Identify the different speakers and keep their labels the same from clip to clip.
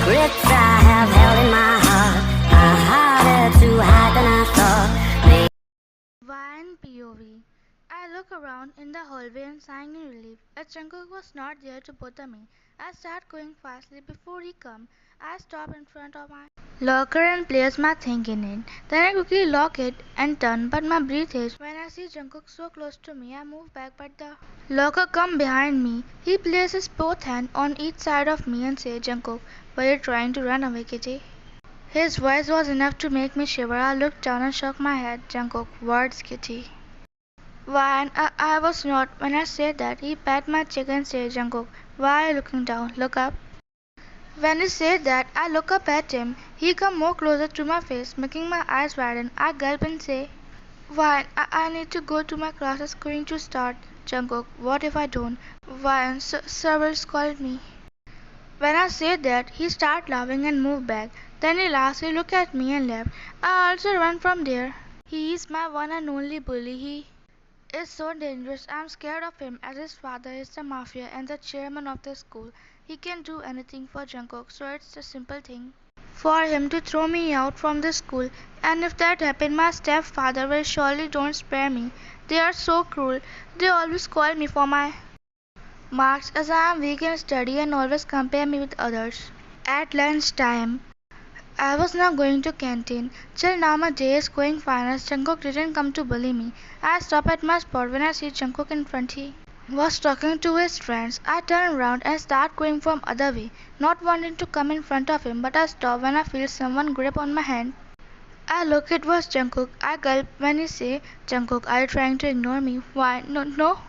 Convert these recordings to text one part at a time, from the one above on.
Speaker 1: secrets I have held in my heart are harder to hide than I thought.
Speaker 2: One POV. I look around in the hallway and sighing in relief. As Jungkook was not there to bother me, I start going fastly before he come. I stop in front of my locker and place my thing in it. Then I quickly lock it and turn, but my breath is. When I see Jungkook so close to me, I move back, but the locker come behind me. He places both hands on each side of me and says, Jungkook, were you trying to run away, kitty? His voice was enough to make me shiver. I looked down and shook my head. Jungkook, words, kitty. Why, I was not. When I said that, he pat my cheek and said, Jungkook, why are you looking down? Look up. When he said that, I look up at him. He come more closer to my face, making my eyes widen. I gulp and say, why, I need to go to my class. It's going to start. Jungkook, what if I don't? Why, sir will scold me. When I said that, he started laughing and moved back. Then he lastly looked at me and left. I also ran from there. He is my one and only bully. He is so dangerous. I'm scared of him as his father is the mafia and the chairman of the school. He can do anything for Jungkook, so it's a simple thing for him to throw me out from the school. And if that happened, my stepfather will surely don't spare me. They are so cruel. They always call me for my marks as I am weak in study and always compare me with others. At lunch time, I was now going to canteen. Till now my day is going fine as Jungkook didn't come to bully me. I stop at my spot when I see Jungkook in front. He was talking to his friends. I turn around and start going from other way, not wanting to come in front of him, but I stop when I feel someone grip on my hand. I look, it was Jungkook. I gulp when he say, Jungkook, are you trying to ignore me? Why, no.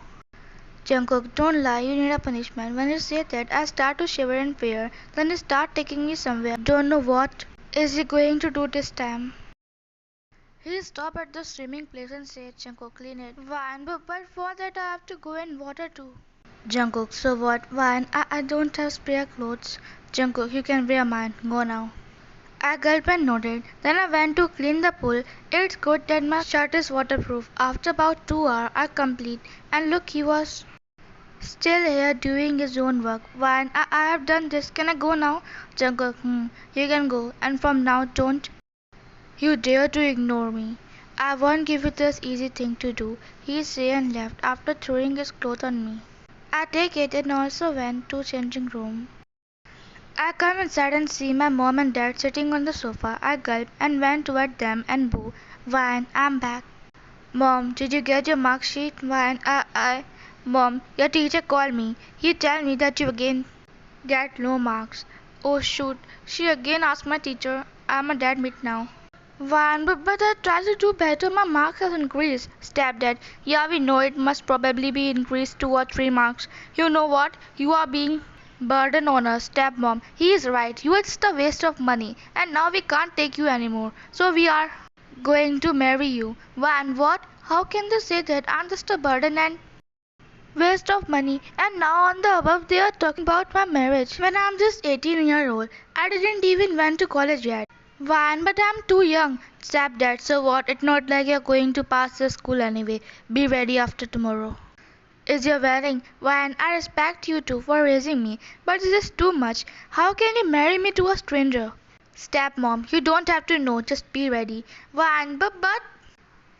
Speaker 2: Jungkook, don't lie, you need a punishment. When you say that, I start to shiver in fear. Then he start taking me somewhere. Don't know what is he going to do this time. He stopped at the swimming place and said, Jungkook, clean it. Why, but for that I have to go in water too. Jungkook, so what? Why, I don't have spare clothes. Jungkook, you can wear mine. Go now. I gulped and nodded. Then I went to clean the pool. It's good that my shirt is waterproof. After about 2 hours, I complete. And look, he was still here doing his own work. Why, I have done this. Can I go now? Jungkook, you can go. And from now, don't you dare to ignore me. I won't give you this easy thing to do. He said and left after throwing his clothes on me. I take it and also went to changing room. I come inside and see my mom and dad sitting on the sofa. I gulp and went toward them and boo. Why, I'm back. Mom, did you get your mark sheet? Why, Mom, your teacher called me. He tell me that you again get low marks. Oh shoot, she again asked my teacher. I'm a dad meet now. Why, but I tried to do better. My marks has increased. Stepdad, yeah, we know it must probably be increased 2 or 3 marks. You know what? You are being burden on us, stepmom. He is right. You are just a waste of money. And now we can't take you anymore. So we are going to marry you. Why and what? How can they say that I'm just a burden and waste of money? And now on the above they are talking about my marriage when I'm just 18-year old. I didn't even went to college yet. Why, but I'm too young. Stepdad, so what? It's not like you're going to pass the school anyway. Be ready after tomorrow is your wedding. Why, and I respect you too for raising me, but this is too much. How can you marry me to a stranger? Stepmom, you don't have to know, just be ready. Why, but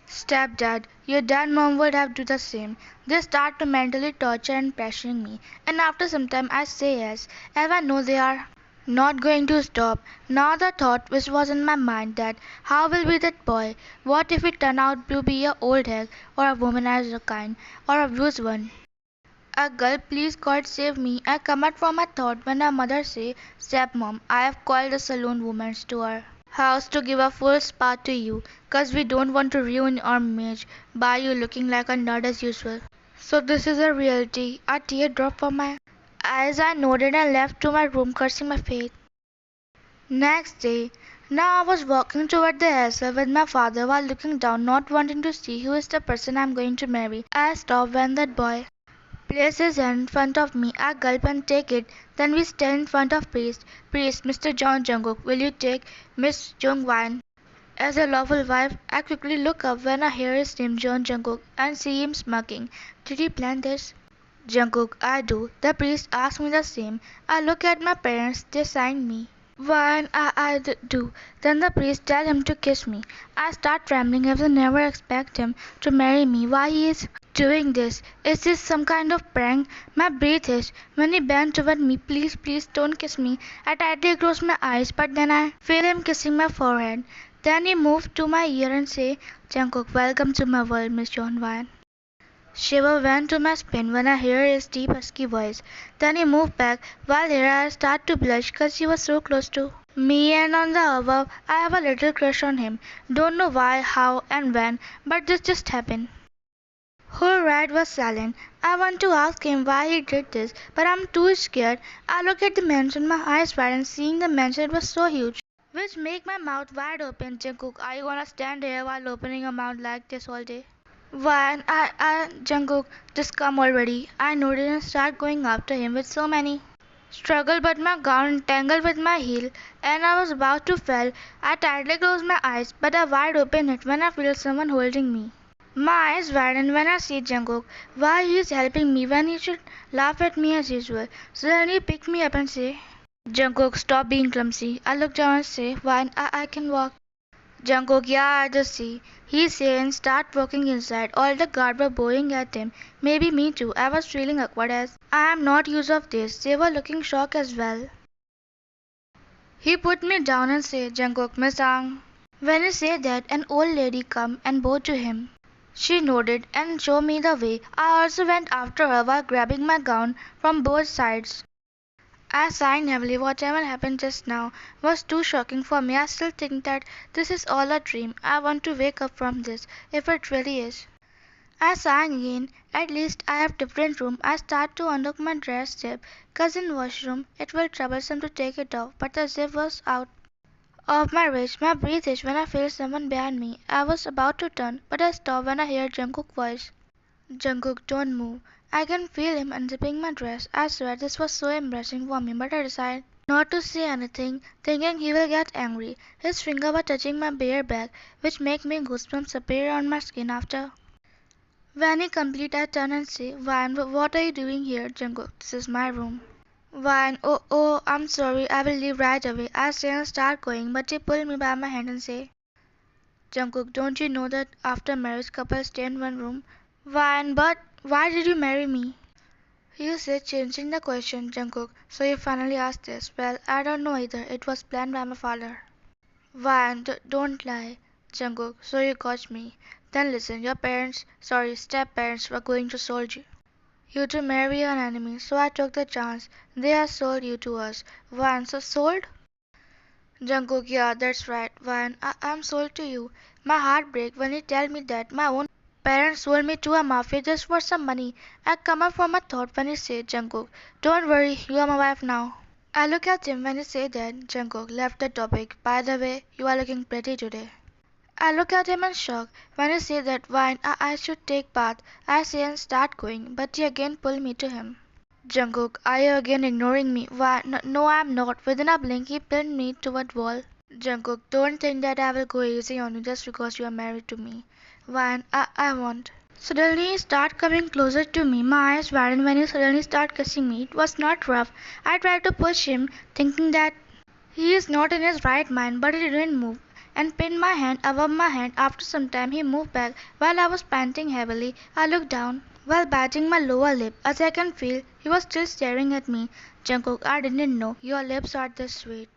Speaker 2: Stepdad, your dad mom would have do the same. They start to mentally torture and pressuring me, and after some time I say yes, as I know they are not going to stop. Now the thought which was in my mind that how will be that boy? What if it turn out to be a old hag or a womanizer kind or a abused one? A girl, please God save me. I come out from my thought when her mother say, Stepmom, I have called the saloon woman to our house to give a full spa to you, 'cause we don't want to ruin your image by you looking like a nerd as usual. So this is a reality. A tear dropped from my eyes. I nodded and left to my room cursing my fate. Next day, now I was walking toward the hairstyle with my father while looking down, not wanting to see who is the person I'm going to marry. I stopped when that boy placed his hand in front of me. I gulp and take it. Then we stand in front of priest. Priest, Mr. John Jungkook, will you take Miss Jungwan as a lawful wife? I quickly look up when I hear his name John Jungkook and see him smirking. Did he plan this? Jungkook, I do. The priest asked me the same. I look at my parents. They signed me. When do, then the priest tell him to kiss me. I start trembling as I never expect him to marry me. Why he is doing this? Is this some kind of prank? My breath is when he bent toward me. Please, please don't kiss me. I tightly close my eyes, but then I feel him kissing my forehead. Then he moved to my ear and say, Jungkook, welcome to my world, Miss John Wine. Shiver went to my spine when I heard his deep husky voice. Then he moved back, while here I start to blush 'cause he was so close to me and on the above I have a little crush on him. Don't know why, how and when, but this just happened. Whole ride was silent. I want to ask him why he did this, but I'm too scared. I look at the mansion, my eyes wide, and seeing the mansion was so huge, which make my mouth wide open. Jungkook, are you gonna stand here while opening your mouth like this all day? Why, Jungkook, just come already. I nodded and started going after him with so many struggle, but my gown tangled with my heel, and I was about to fall. I tightly closed my eyes, but I wide open it when I feel someone holding me. My eyes widen when I see Jungkook. Why he is helping me when he should laugh at me as usual. So then he picked me up and say, Jungkook, stop being clumsy. I look down and say, why, I can walk. Jungkook, yeah, I just see. He say and start walking inside. All the guards were bowing at him. Maybe me too. I was feeling awkward as I am not used of this. They were looking shocked as well. He put me down and said, Jungkook, Miss Ang. When he said that, an old lady come and bowed to him. She nodded and showed me the way. I also went after her while grabbing my gown from both sides. I sighed heavily. Whatever happened just now was too shocking for me. I still think that this is all a dream. I want to wake up from this, if it really is. I sighed again. At least I have different room. I start to unlock my dress zip, 'cause in washroom it will troublesome to take it off, but the zip was out of my reach. My breath is when I feel someone behind me. I was about to turn, but I stopped when I heard Jungkook's voice. Jungkook, don't move. I can feel him unzipping my dress. I swear this was so embarrassing for me, but I decided not to say anything, thinking he will get angry. His fingers were touching my bare back, which made me goosebumps appear on my skin after. When he complete, I turn and say, Vine, what are you doing here, Jungkook? This is my room. Vine, oh, I'm sorry, I will leave right away. I say and start going, but he pulled me by my hand and say, Jungkook, don't you know that after marriage couples stay in one room? Vine, but why did you marry me? You said changing the question, Jungkook, so you finally asked this. Well, I don't know either. It was planned by my father. Vine, don't lie, Jungkook, so you got me. Then listen, your parents, sorry, step-parents were going to sold you to marry an enemy, so I took the chance. They have sold you to us. Vine, so sold? Jungkook, yeah, that's right. Vine, I'm sold to you. My heart breaks when you tell me that my own parents sold me to a mafia just for some money. I come up from a thought when he said, Jungkook, don't worry, you are my wife now. I look at him when he said that. Jungkook left the topic. By the way, you are looking pretty today. I look at him in shock when he said that wine I should take bath. I say and start going, but he again pulled me to him. Jungkook, are you again ignoring me? Why, no, I'm not. Within a blink, he pinned me toward wall. Jungkook, don't think that I will go easy on you just because you are married to me. Wine, I won't. Suddenly he started coming closer to me. My eyes widened when he suddenly started kissing me. It was not rough. I tried to push him, thinking that he is not in his right mind, but he didn't move and pinned my hand above my hand. After some time he moved back while I was panting heavily. I looked down while biting my lower lip. As I can feel, he was still staring at me. Jungkook, I didn't know your lips are this sweet.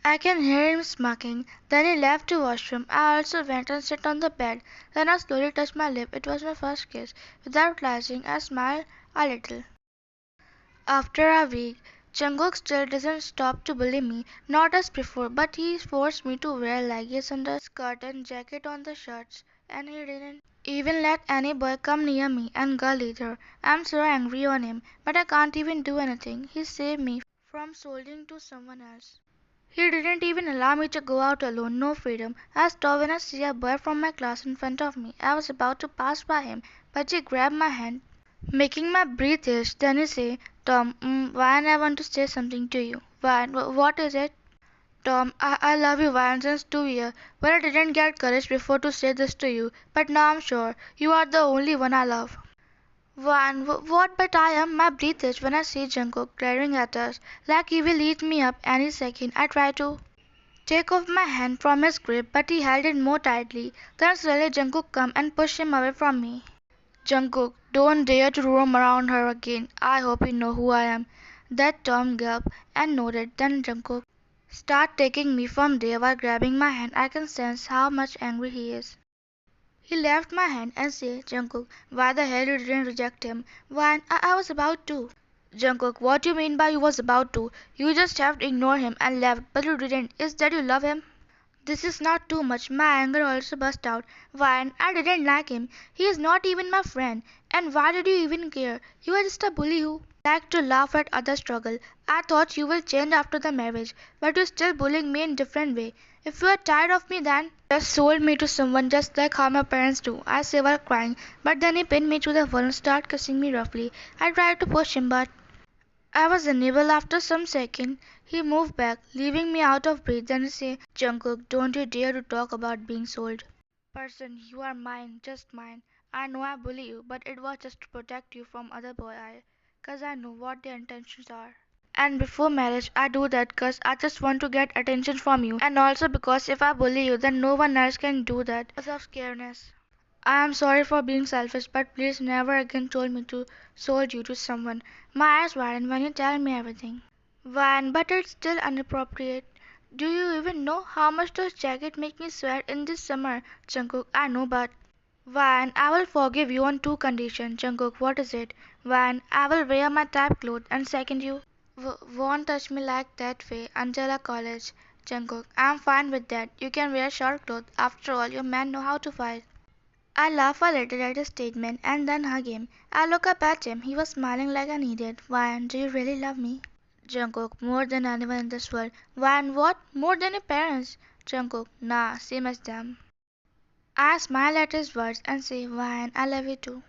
Speaker 2: I can hear him smirking. Then he left to washroom. I also went and sat on the bed. Then I slowly touched my lip. It was my first kiss. Without realizing, I smiled a little. After a week, Jungkook still doesn't stop to bully me, not as before, but he forced me to wear leggings under skirt and jacket on the shirts, and he didn't even let any boy come near me, and girl either. I'm so angry on him, but I can't even do anything. He saved me from solding to someone else. He didn't even allow me to go out alone, no freedom. I stopped when I see a boy from my class in front of me. I was about to pass by him, but he grabbed my hand, making my breath itch. Then he said, Tom, Ryan, I want to say something to you. Ryan, what is it? Tom, I love you, Ryan, since 2 years, but I didn't get courage before to say this to you. But now I'm sure you are the only one I love. What? But I am. My breath is when I see Jungkook glaring at us like he will eat me up any second. I try to take off my hand from his grip, but he held it more tightly. Then suddenly Jungkook come and push him away from me. Jungkook, don't dare to roam around her again. I hope you know who I am. That Tom gulped and nodded. Then Jungkook start taking me from there while grabbing my hand. I can sense how much angry he is. He left my hand and said, Jungkook, why the hell you didn't reject him? Why, I was about to. Jungkook, what do you mean by you was about to? You just have to ignore him and left, but you didn't. Is that you love him? This is not too much. My anger also burst out. Why, I didn't like him. He is not even my friend. And why did you even care? You are just a bully who like to laugh at others' struggle. I thought you will change after the marriage, but you're still bullying me in different way. If you are tired of me then just sold me to someone just like how my parents do. I say while crying, but then he pinned me to the wall and started kissing me roughly. I tried to push him, but I was unable. After some seconds, he moved back, leaving me out of breath. Then he said, Jungkook, don't you dare to talk about being sold. Person, you are mine, just mine. I know I bully you, but it was just to protect you from other boy cause I know what their intentions are. And before marriage, I do that cause I just want to get attention from you, and also because if I bully you, then no one else can do that because of scaredness. I am sorry for being selfish, but please never again told me to sold you to someone. My eyes widen when you tell me everything. Van, but it's still inappropriate. Do you even know how much those jackets make me sweat in this summer? Jungkook, I know, but Van, I will forgive you on two conditions. Jungkook, what is it? Van, I will wear my type clothes, and second, you won't touch me like that way until our college. Jungkook, I'm fine with that. You can wear short clothes. After all, your men know how to fight. I laugh a little at his statement and then hug him. I look up at him. He was smiling like an idiot. Ryan, do you really love me? Jungkook, more than anyone in this world. Ryan, what? More than your parents? Jungkook, nah, same as them. I smile at his words and say, Ryan, I love you too.